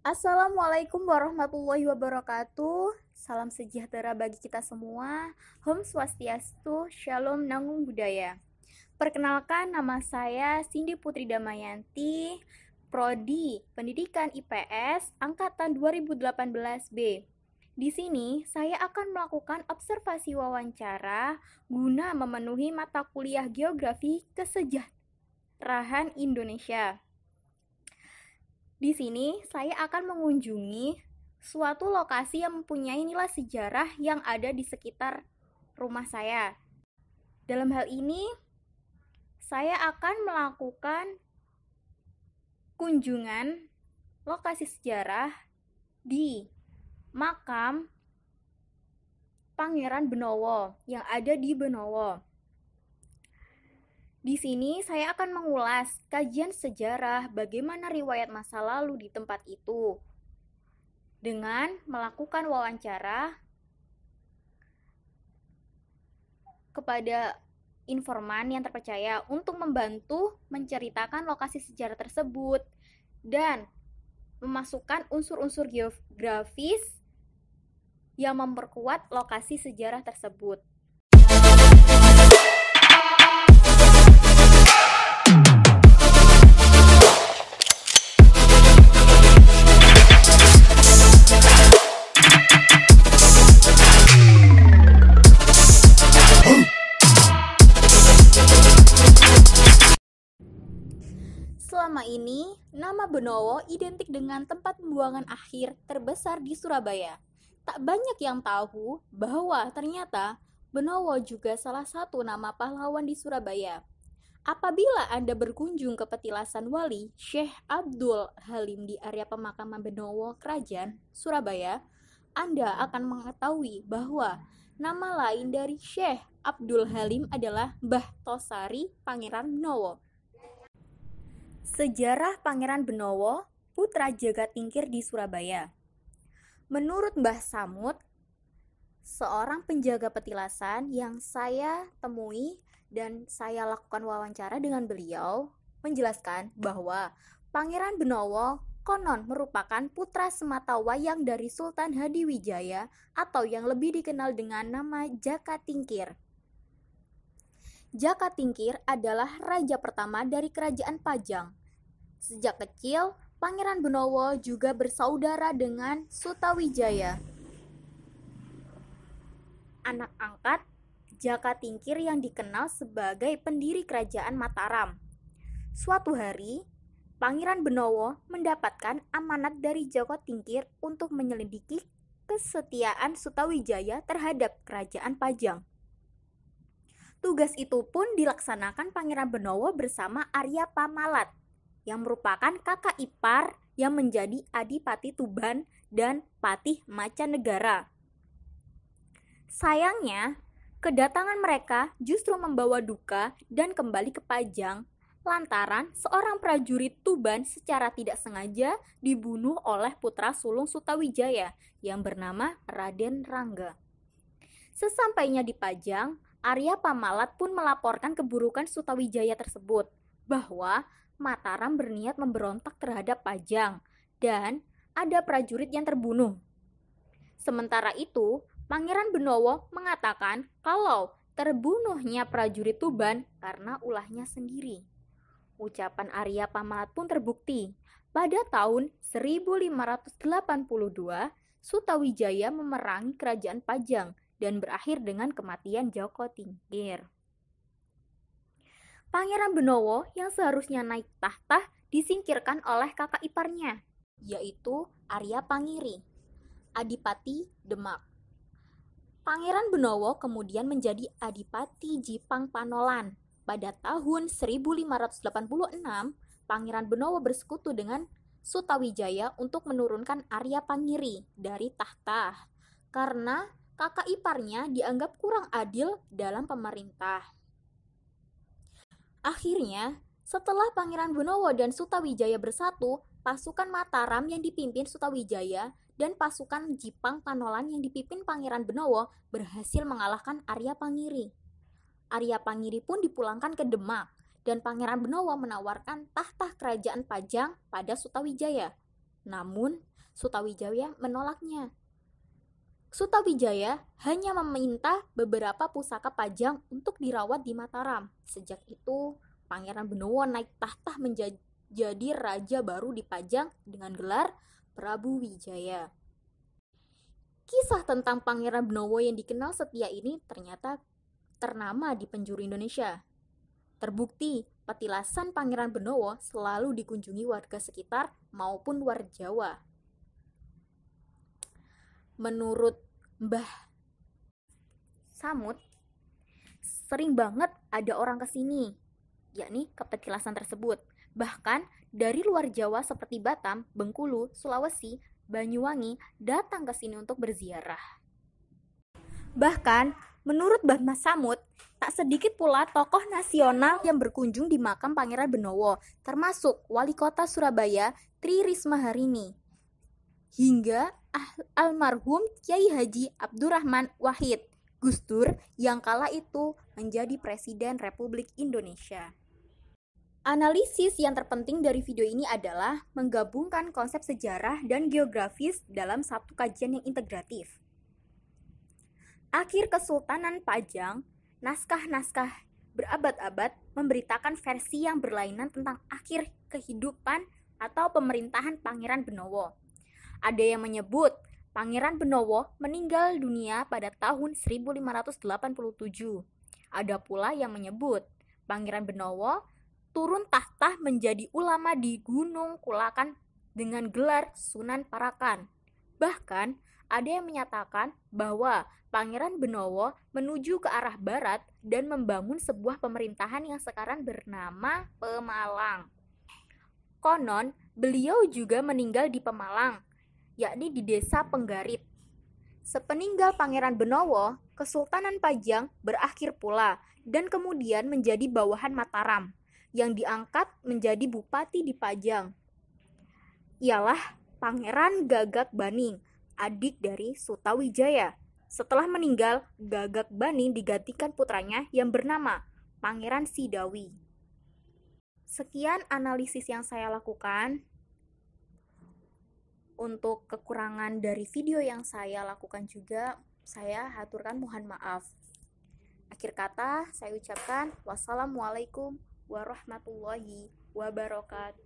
Assalamualaikum warahmatullahi wabarakatuh. Salam sejahtera bagi kita semua. Om Swastiastu, Shalom Nanggung Budaya. Perkenalkan, nama saya Cindy Putri Damayanti, Prodi Pendidikan IPS Angkatan 2018B. Di sini saya akan melakukan observasi wawancara guna memenuhi mata kuliah Geografi Kesejahteraan Indonesia. Di sini saya akan mengunjungi suatu lokasi yang mempunyai nilai sejarah yang ada di sekitar rumah saya. Dalam hal ini, saya akan melakukan kunjungan lokasi sejarah di makam Pangeran Benowo yang ada di Benowo. Di sini saya akan mengulas kajian sejarah bagaimana riwayat masa lalu di tempat itu dengan melakukan wawancara kepada informan yang terpercaya untuk membantu menceritakan lokasi sejarah tersebut dan memasukkan unsur-unsur geografis yang memperkuat lokasi sejarah tersebut. Selama ini, nama Benowo identik dengan tempat pembuangan akhir terbesar di Surabaya. Tak banyak yang tahu bahwa ternyata Benowo juga salah satu nama pahlawan di Surabaya. Apabila Anda berkunjung ke petilasan Wali Syekh Abdul Halim di area pemakaman Benowo Kerajaan, Surabaya, Anda akan mengetahui bahwa nama lain dari Syekh Abdul Halim adalah Mbah Tosari Pangeran Benowo. Sejarah Pangeran Benowo, putra Jagatingkir di Surabaya. Menurut Mbah Samud, seorang penjaga petilasan yang saya temui dan saya lakukan wawancara dengan beliau, menjelaskan bahwa Pangeran Benowo konon merupakan putra sematawayang dari Sultan Hadiwijaya atau yang lebih dikenal dengan nama Jakatingkir. Jakatingkir adalah raja pertama dari Kerajaan Pajang. Sejak kecil, Pangeran Benowo juga bersaudara dengan Sutawijaya, anak angkat Jakatingkir yang dikenal sebagai pendiri Kerajaan Mataram. Suatu hari, Pangeran Benowo mendapatkan amanat dari Jakatingkir untuk menyelidiki kesetiaan Sutawijaya terhadap Kerajaan Pajang. Tugas itu pun dilaksanakan Pangeran Benowo bersama Arya Pamalat, yang merupakan kakak ipar yang menjadi Adipati Tuban dan Patih Macanegara. Sayangnya, kedatangan mereka justru membawa duka dan kembali ke Pajang lantaran seorang prajurit Tuban secara tidak sengaja dibunuh oleh putra sulung Sutawijaya yang bernama Raden Rangga. Sesampainya di Pajang, Arya Pamalat pun melaporkan keburukan Sutawijaya tersebut, bahwa Mataram berniat memberontak terhadap Pajang dan ada prajurit yang terbunuh. Sementara itu, Pangeran Benowo mengatakan kalau terbunuhnya prajurit Tuban karena ulahnya sendiri. Ucapan Arya Pamalat pun terbukti. Pada tahun 1582, Sutawijaya memerangi Kerajaan Pajang dan berakhir dengan kematian Jakatingkir. Pangeran Benowo yang seharusnya naik tahta disingkirkan oleh kakak iparnya, yaitu Arya Pangiri, Adipati Demak. Pangeran Benowo kemudian menjadi Adipati Jipang Panolan. Pada tahun 1586, Pangeran Benowo bersekutu dengan Sutawijaya untuk menurunkan Arya Pangiri dari tahta karena kakak iparnya dianggap kurang adil dalam pemerintah. Akhirnya, setelah Pangeran Benowo dan Sutawijaya bersatu, pasukan Mataram yang dipimpin Sutawijaya dan pasukan Jipang Panolan yang dipimpin Pangeran Benowo berhasil mengalahkan Arya Pangiri. Arya Pangiri pun dipulangkan ke Demak dan Pangeran Benowo menawarkan tahta kerajaan Pajang pada Sutawijaya. Namun, Sutawijaya menolaknya. Sutawijaya hanya meminta beberapa pusaka Pajang untuk dirawat di Mataram. Sejak itu, Pangeran Benowo naik tahta menjadi raja baru di Pajang dengan gelar Prabu Wijaya. Kisah tentang Pangeran Benowo yang dikenal setia ini ternyata ternama di penjuru Indonesia. Terbukti, petilasan Pangeran Benowo selalu dikunjungi warga sekitar maupun luar Jawa. Menurut Mbah Samud, sering banget ada orang kesini, yakni ke petilasan tersebut. Bahkan dari luar Jawa seperti Batam, Bengkulu, Sulawesi, Banyuwangi datang ke sini untuk berziarah. Bahkan, menurut Mbah Samud, tak sedikit pula tokoh nasional yang berkunjung di makam Pangeran Benowo, termasuk Wali Kota Surabaya Tri Risma Harini, hingga almarhum Kiai Haji Abdurrahman Wahid, Gus Dur yang kala itu menjadi Presiden Republik Indonesia. Analisis yang terpenting dari video ini adalah menggabungkan konsep sejarah dan geografis dalam satu kajian yang integratif. Akhir Kesultanan Pajang, naskah-naskah berabad-abad memberitakan versi yang berlainan tentang akhir kehidupan atau pemerintahan Pangeran Benowo. Ada yang menyebut Pangeran Benowo meninggal dunia pada tahun 1587. Ada pula yang menyebut Pangeran Benowo turun tahta menjadi ulama di Gunung Kulakan dengan gelar Sunan Parakan. Bahkan ada yang menyatakan bahwa Pangeran Benowo menuju ke arah barat dan membangun sebuah pemerintahan yang sekarang bernama Pemalang. Konon, beliau juga meninggal di Pemalang, yakni di desa Penggarit. Sepeninggal Pangeran Benowo, Kesultanan Pajang berakhir pula dan kemudian menjadi bawahan Mataram, yang diangkat menjadi bupati di Pajang. Ialah Pangeran Gagak Baning, adik dari Sutawijaya. Setelah meninggal, Gagak Baning digantikan putranya yang bernama Pangeran Sidawi. Sekian analisis yang saya lakukan. Untuk kekurangan dari video yang saya lakukan juga, saya haturkan mohon maaf. Akhir kata, saya ucapkan wassalamualaikum warahmatullahi wabarakatuh.